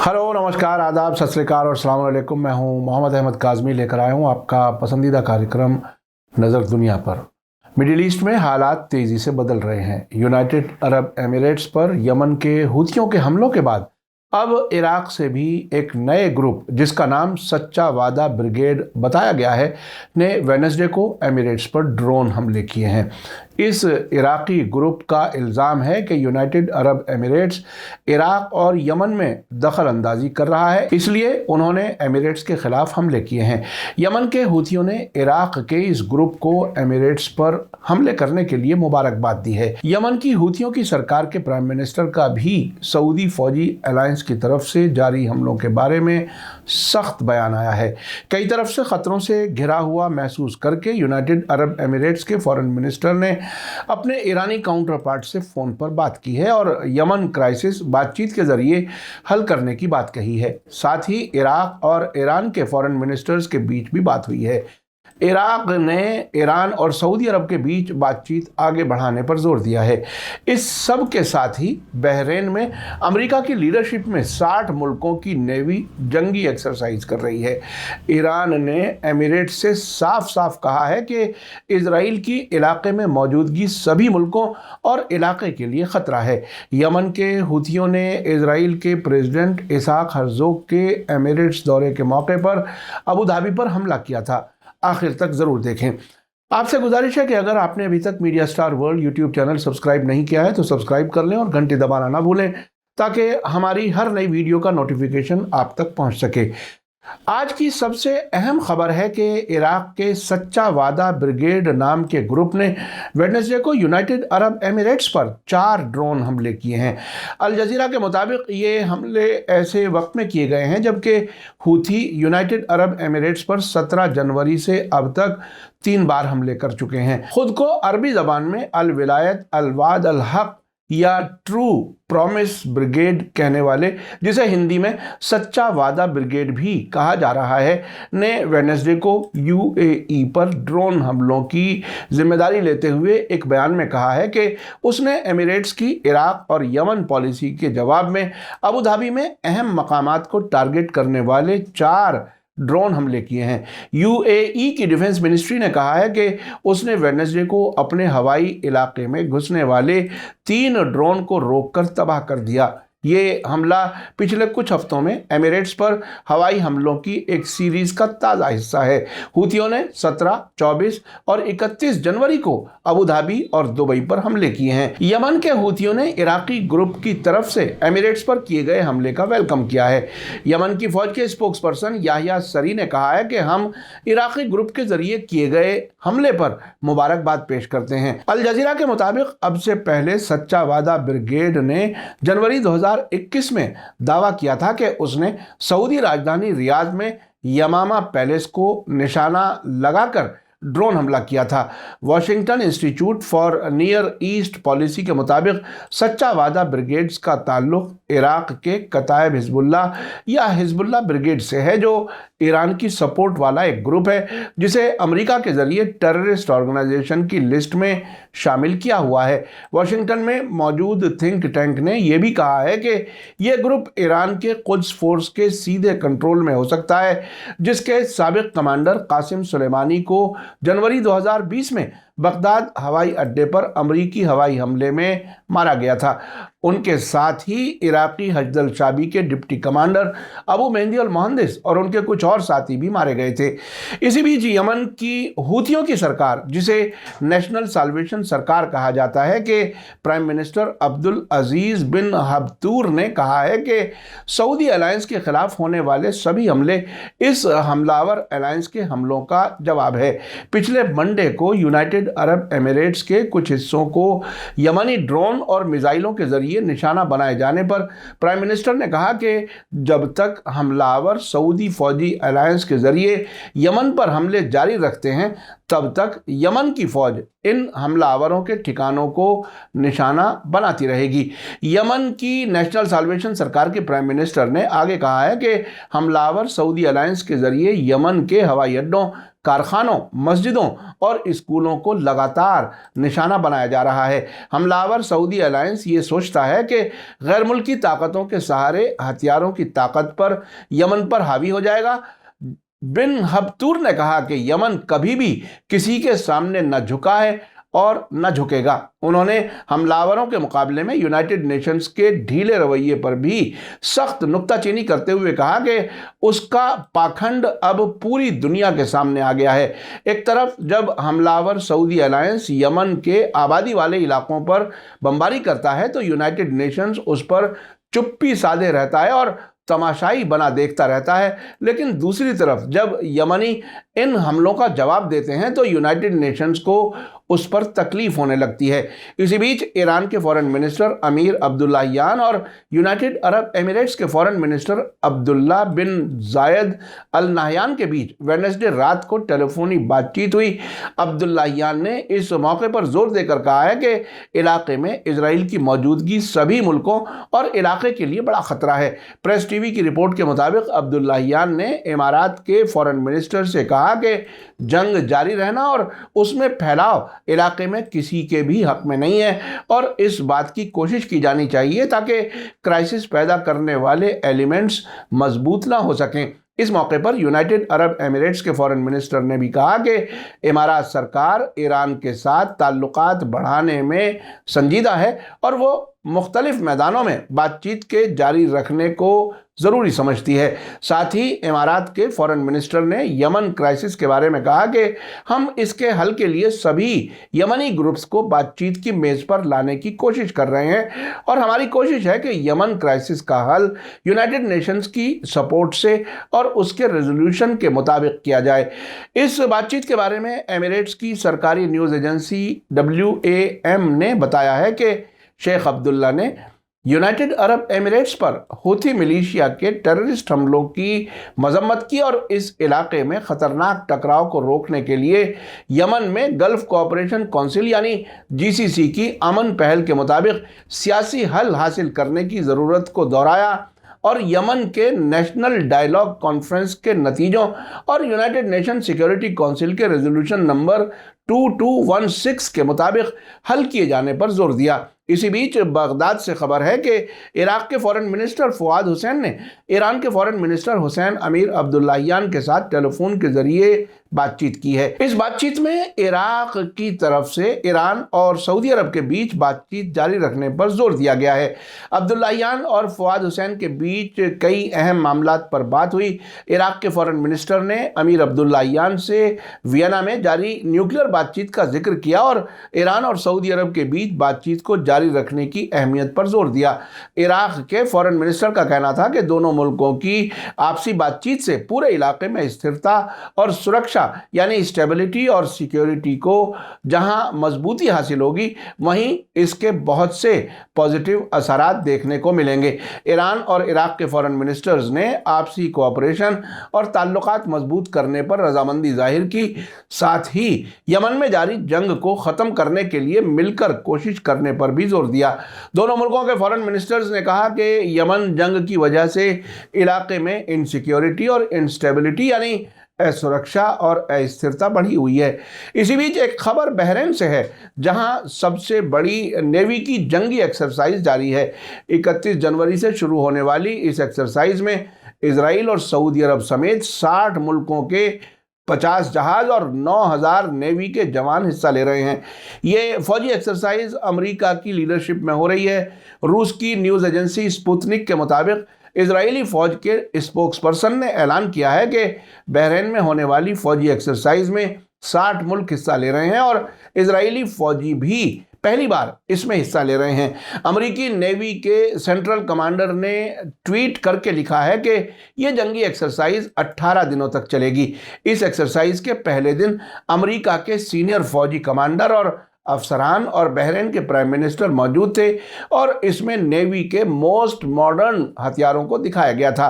Hello, नमस्कार, आदाब, सत श्री अकाल और अस्सलाम वालेकुम। मैं हूं मोहम्मद अहमद काज़मी, लेकर आया हूं आपका पसंदीदा कार्यक्रम नज़र दुनिया पर। मिडिल ईस्ट में हालात तेज़ी से बदल रहे हैं। यूनाइटेड अरब एमिरेट्स पर यमन के हूथियों के हमलों के बाद अब इराक से भी एक नए ग्रुप, जिसका नाम सच्चा वादा ब्रिगेड बताया गया है, ने वेडनेसडे को एमिरेट्स पर ड्रोन हमले किए हैं। इस इराकी ग्रुप का इल्ज़ाम है कि यूनाइटेड अरब एमिरेट्स इराक और यमन में दखल अंदाजी कर रहा है, इसलिए उन्होंने एमिरेट्स के खिलाफ हमले किए हैं। यमन के हूथियों ने इराक के इस ग्रुप को एमिरेट्स पर हमले करने के लिए मुबारकबाद दी है। यमन की हूथियों की सरकार के प्राइम मिनिस्टर का भी सऊदी फौजी अलायंस की तरफ से जारी हमलों के बारे में सख्त बयान आया है। कई तरफ से खतरों से घिरा हुआ महसूस करके यूनाइटेड अरब एमिरेट्स के फॉरेन मिनिस्टर ने अपने ईरानी काउंटर पार्ट से फ़ोन पर बात की है और यमन क्राइसिस बातचीत के ज़रिए हल करने की बात कही है। साथ ही इराक और ईरान के फॉरेन मिनिस्टर्स के बीच भी बात हुई है। इराक ने ईरान और सऊदी अरब के बीच बातचीत आगे बढ़ाने पर जोर दिया है। इस सब के साथ ही बहरीन में अमेरिका की लीडरशिप में 60 मुल्कों की नेवी जंगी एक्सरसाइज कर रही है। ईरान ने एमिरेट्स से साफ साफ कहा है कि इजराइल की इलाके में मौजूदगी सभी मुल्कों और इलाके के लिए ख़तरा है। यमन के हूथियों ने इजराइल के प्रेसिडेंट इसहाक हर्जोग के एमिरेट्स दौरे के मौके पर अबू धाबी पर हमला किया था। आखिर तक ज़रूर देखें। आपसे गुजारिश है कि अगर आपने अभी तक media star world YouTube channel subscribe नहीं किया है तो सब्सक्राइब कर लें और घंटी दबाना ना भूलें, ताकि हमारी हर नई वीडियो का नोटिफिकेशन आप तक पहुंच सके। आज की सबसे अहम खबर है कि इराक के सच्चा वादा ब्रिगेड नाम के ग्रुप ने वेडनेसडे को यूनाइटेड अरब एमिरेट्स पर 4 ड्रोन हमले किए हैं। अल जज़ीरा के मुताबिक ये हमले ऐसे वक्त में किए गए हैं जबकि हूथी यूनाइटेड अरब एमिरेट्स पर 17 जनवरी से अब तक 3 बार हमले कर चुके हैं। खुद को अरबी ज़बान में अल विलायत अल वाद अल हक या ट्रू प्रॉमिस ब्रिगेड कहने वाले, जिसे हिंदी में सच्चा वादा ब्रिगेड भी कहा जा रहा है, ने वेडनेसडे को यूएई पर ड्रोन हमलों की जिम्मेदारी लेते हुए एक बयान में कहा है कि उसने एमिरेट्स की इराक और यमन पॉलिसी के जवाब में अबू धाबी में अहम मकामात को टारगेट करने वाले 4 ड्रोन हमले किए हैं। यूएई की डिफेंस मिनिस्ट्री ने कहा है कि उसने वेडनेसडे को अपने हवाई इलाके में घुसने वाले 3 ड्रोन को रोककर तबाह कर दिया। ये हमला पिछले कुछ हफ्तों में एमिरेट्स पर हवाई हमलों की एक सीरीज का ताज़ा हिस्सा है। हूथियों ने 17, 24 और 31 जनवरी को अबू धाबी और दुबई पर हमले किए हैं। यमन के हूथियों ने इराकी ग्रुप की तरफ से एमिरेट्स पर किए गए हमले का वेलकम किया है। यमन की फौज के स्पोक्स पर्सन याहिया सरी ने कहा है कि हम इराकी ग्रुप के जरिए किए गए हमले पर मुबारकबाद पेश करते हैं। अल जज़ीरा के मुताबिक अब से पहले सच्चा वादा ब्रिगेड ने जनवरी 2021 में दावा किया था कि उसने सऊदी राजधानी रियाद में यमामा पैलेस को निशाना लगाकर ड्रोन हमला किया था। Washington institute for near east policy के मुताबिक सच्चा वादा ब्रिगेड्स का ताल्लुक इराक के कतायब हिजबुल्लाह या हिजबुल्लाह ब्रिगेड से है, जो ईरान की सपोर्ट वाला एक ग्रुप है जिसे अमेरिका के जरिए टेररिस्ट ऑर्गेनाइजेशन की लिस्ट में शामिल किया हुआ है। वाशिंगटन में मौजूद थिंक टैंक ने यह भी कहा है कि यह ग्रुप ईरान के कुद्स फोर्स के सीधे कंट्रोल में हो सकता है, जिसके साबिक कमांडर कासिम सुलेमानी को जनवरी 2020 में बगदाद हवाई अड्डे पर अमरीकी हवाई हमले में मारा गया था। उनके साथ ही इराकी हजदल शाबी के डिप्टी कमांडर अबू मेहंदी अल मोहंदिस और उनके कुछ और साथी भी मारे गए थे। इसी बीच यमन की हूथियों की सरकार, जिसे नेशनल साल्वेशन सरकार कहा जाता है, कि प्राइम मिनिस्टर अब्दुल अजीज बिन हब्तूर ने कहा है कि सऊदी अलायंस के खिलाफ होने वाले सभी हमले इस हमलावर अलायंस के हमलों का जवाब है। पिछले मंडे को यूनाइटेड अरब एमिरेट्स के कुछ हिस्सों को यमनी ड्रोन और मिसाइलों के जरिए निशाना बनाए जाने पर प्राइम मिनिस्टर ने कहा कि जब तक हमलावर सऊदी फौजी अलायंस के जरिए यमन पर हमले जारी रखते हैं, तब तक यमन की फौज इन हमलावरों के ठिकानों को निशाना बनाती रहेगी। यमन की नेशनल साल्वेशन सरकार के प्राइम मिनिस्टर ने आगे कहा है कि हमलावर सऊदी अलायंस के जरिए यमन के हवाई अड्डों, کارخانوں، مسجدوں اور اسکولوں کو لگاتار نشانہ بنایا جا رہا ہے۔ حملہ آور سعودی الائنس یہ سوچتا ہے کہ غیر ملکی طاقتوں کے سہارے ہتھیاروں کی طاقت پر یمن پر حاوی ہو جائے گا۔ بن ہبتور نے کہا کہ یمن کبھی بھی کسی کے سامنے نہ جھکا ہے اور نہ جھکے گا۔ انہوں نے حملہ آوروں کے مقابلے میں یونائٹڈ نیشنز کے ڈھیلے رویے پر بھی سخت نکتہ چینی کرتے ہوئے کہا کہ اس کا پاکھنڈ اب پوری دنیا کے سامنے آ گیا ہے۔ ایک طرف جب حملہ آور سعودی الائنس یمن کے آبادی والے علاقوں پر بمباری کرتا ہے تو یونائٹڈ نیشنز اس پر چپی سادے رہتا ہے اور تماشائی بنا دیکھتا رہتا ہے، لیکن دوسری طرف جب یمنی ان حملوں کا جواب دیتے ہیں تو یونائٹڈ نیشنز کو اس پر تکلیف ہونے لگتی ہے۔ اسی بیچ ایران کے فورن منسٹر امیر عبداللہیان اور یونائٹڈ عرب ایمریٹس کے فورن منسٹر عبداللہ بن زائد ال نہیان کے بیچ ویڈنسڈے رات کو ٹیلی فونی بات چیت ہوئی۔ عبداللہیان نے اس موقع پر زور دے کر کہا ہے کہ علاقے میں اسرائیل کی موجودگی سبھی ملکوں اور علاقے کے لیے بڑا خطرہ ہے۔ پریس ٹی وی کی رپورٹ کے مطابق عبداللہیان نے امارات کے فورن منسٹر سے کہا کہ جنگ جاری رہنا اور اس میں پھیلاؤ علاقے میں کسی کے بھی حق میں نہیں ہے اور اس بات کی کوشش کی جانی چاہیے تاکہ کرائسس پیدا کرنے والے ایلیمنٹس مضبوط نہ ہو سکیں۔ اس موقع پر یونائٹڈ عرب ایمریٹس کے فورن منسٹر نے بھی کہا کہ امارات سرکار ایران کے ساتھ تعلقات بڑھانے میں سنجیدہ ہے اور وہ مختلف میدانوں میں بات چیت کے جاری رکھنے کو ضروری سمجھتی ہے۔ ساتھ ہی امارات کے فورن منسٹر نے یمن کرائسس کے بارے میں کہا کہ ہم اس کے حل کے لیے سبھی یمنی گروپس کو بات چیت کی میز پر لانے کی کوشش کر رہے ہیں اور ہماری کوشش ہے کہ یمن کرائسس کا حل یونائٹڈ نیشنز کی سپورٹ سے اور اس کے ریزولوشن کے مطابق کیا جائے۔ اس بات چیت کے بارے میں ایمریٹس کی سرکاری نیوز ایجنسی WAM نے بتایا ہے کہ شیخ عبداللہ نے یونائٹڈ عرب ایمریٹس پر ہوتی ملیشیا کے ٹیررسٹ حملوں کی مذمت کی اور اس علاقے میں خطرناک ٹکراؤ کو روکنے کے لیے یمن میں گلف کوآپریشن کونسل یعنی GCC کی امن پہل کے مطابق سیاسی حل حاصل کرنے کی ضرورت کو دہرایا اور یمن کے نیشنل ڈائیلاگ کانفرنس کے نتیجوں اور یونائٹڈ نیشن سیکیورٹی کونسل کے ریزولوشن نمبر 2216 کے مطابق حل کیے جانے پر زور دیا۔ اسی بیچ بغداد سے خبر ہے کہ عراق کے فورن منسٹر فواد حسین نے ایران کے فورن منسٹر حسین امیر عبداللہیان کے ساتھ ٹیلی فون کے ذریعے بات چیت کی ہے۔ اس بات چیت میں عراق کی طرف سے ایران اور سعودی عرب کے بیچ بات چیت جاری رکھنے پر زور دیا گیا ہے۔ عبداللہیان اور فواد حسین کے بیچ کئی اہم معاملات پر بات ہوئی۔ عراق کے فورن منسٹر نے امیر عبداللہیان سے وینا میں جاری نیوکلیئر بات چیت کا ذکر کیا اور ایران اور سعودی عرب کے بیچ بات چیت کو جاری رکھنے کی اہمیت پر زور دیا۔ عراق کے فورن منسٹر کا کہنا تھا کہ دونوں ملکوں کی آپسی بات چیت سے پورے علاقے میں استھرتا اور سرکشا یعنی اسٹیبلٹی اور سیکیورٹی کو جہاں مضبوطی حاصل ہوگی وہیں اس کے بہت سے پازیٹیو اثرات دیکھنے کو ملیں گے۔ ایران اور عراق کے فورن منسٹرز نے آپسی کوآپریشن اور تعلقات مضبوط کرنے پر رضامندی ظاہر کی، ساتھ ہی یمن میں جاری جنگ کو ختم کرنے کے لیے مل کر کوشش کرنے پر بھی زور دیا۔ دونوں ملکوں کے فورن منسٹرز نے کہا کہ یمن جنگ کی وجہ سے علاقے میں انسیکیورٹی اور انسٹیبلٹی یعنی سرکشا اور استھرتا بڑھی ہوئی ہے۔ اسی بیچ ایک خبر بحرین سے ہے جہاں سب سے بڑی نیوی کی جنگی ایکسرسائز جاری ہے۔ 31 جنوری سے شروع ہونے والی اس ایکسرسائز میں اسرائیل اور سعودی عرب سمیت 60 ملکوں کے 50 جہاز اور 9000 نیوی کے جوان حصہ لے رہے ہیں۔ یہ فوجی ایکسرسائز امریکہ کی لیڈرشپ میں ہو رہی ہے۔ روس کی نیوز ایجنسی سپوتنک کے مطابق اسرائیلی فوج کے اسپوکس پرسن نے اعلان کیا ہے کہ بحرین میں ہونے والی فوجی ایکسرسائز میں 60 ملک حصہ لے رہے ہیں اور اسرائیلی فوجی بھی پہلی بار اس میں حصہ لے رہے ہیں۔ امریکی نیوی کے سینٹرل کمانڈر نے ٹویٹ کر کے لکھا ہے کہ یہ جنگی ایکسرسائز 18 دنوں تک چلے گی۔ اس ایکسرسائز کے پہلے دن امریکہ کے سینئر فوجی کمانڈر اور अफसरान और बहरीन के प्राइम मिनिस्टर मौजूद थे और इसमें नेवी के मोस्ट मॉडर्न हथियारों को दिखाया गया था।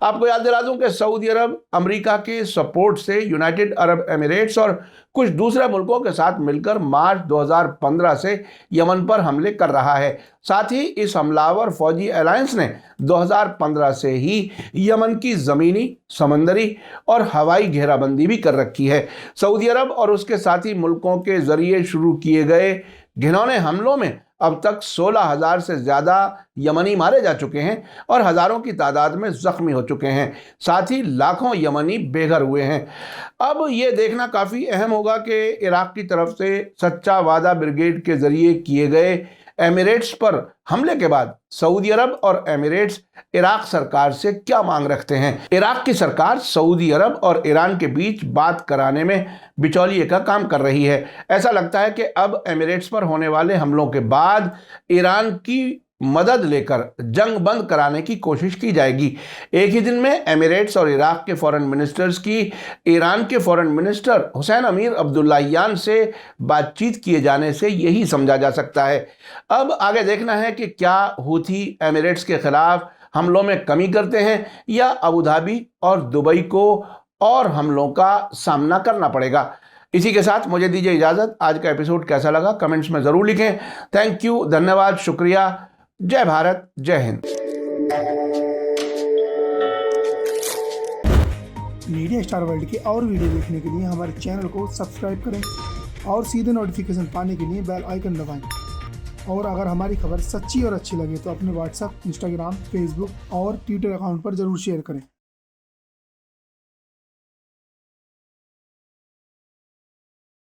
आपको याद दिला दूं कि सऊदी अरब अमेरिका के सपोर्ट से यूनाइटेड अरब एमिरेट्स और कुछ दूसरे मुल्कों के साथ मिलकर मार्च 2015 से यमन पर हमले कर रहा है। साथ ही इस हमलावर फौजी अलायंस ने 2015 से ही यमन की ज़मीनी, समंदरी और हवाई घेराबंदी भी कर रखी है। सऊदी अरब और उसके साथी मुल्कों के जरिए शुरू किए गए घिनौने हमलों में अब तक 16,000 से ज़्यादा यमनी मारे जा चुके हैं और हज़ारों की तादाद में ज़ख्मी हो चुके हैं। साथ ही लाखों यमनी बेघर हुए हैं। अब ये देखना काफ़ी अहम होगा कि इराक़ की तरफ से सच्चा वादा ब्रिगेड के ज़रिए किए गए एमिरेट्स पर हमले के बाद सऊदी अरब और एमिरेट्स इराक़ सरकार से क्या मांग रखते हैं। इराक़ की सरकार सऊदी अरब और ईरान के बीच बात कराने में बिचौलिए का काम कर रही है। ऐसा लगता है कि अब एमिरेट्स पर होने वाले हमलों के बाद ईरान की मदद लेकर जंग बंद कराने की कोशिश की जाएगी। एक ही दिन में एमिरेट्स और इराक़ के फॉरेन मिनिस्टर्स की ईरान के फॉरेन मिनिस्टर हुसैन अमीर अब्दुल्लाहियान से बातचीत किए जाने से यही समझा जा सकता है। अब आगे देखना है कि क्या हूथी एमिरेट्स के खिलाफ हमलों में कमी करते हैं या अबू धाबी और दुबई को और हमलों का सामना करना पड़ेगा। इसी के साथ मुझे दीजिए इजाज़त। आज का एपिसोड कैसा लगा कमेंट्स में ज़रूर लिखें। थैंक यू, धन्यवाद, शुक्रिया। जय भारत, जय हिंद। मीडिया स्टार वर्ल्ड के और वीडियो देखने के लिए हमारे चैनल को सब्सक्राइब करें और सीधे नोटिफिकेशन पाने के लिए बेल आइकन दबाएं। और अगर हमारी खबर सच्ची और अच्छी लगे तो अपने व्हाट्सएप, इंस्टाग्राम, फेसबुक और ट्विटर अकाउंट पर ज़रूर शेयर करें।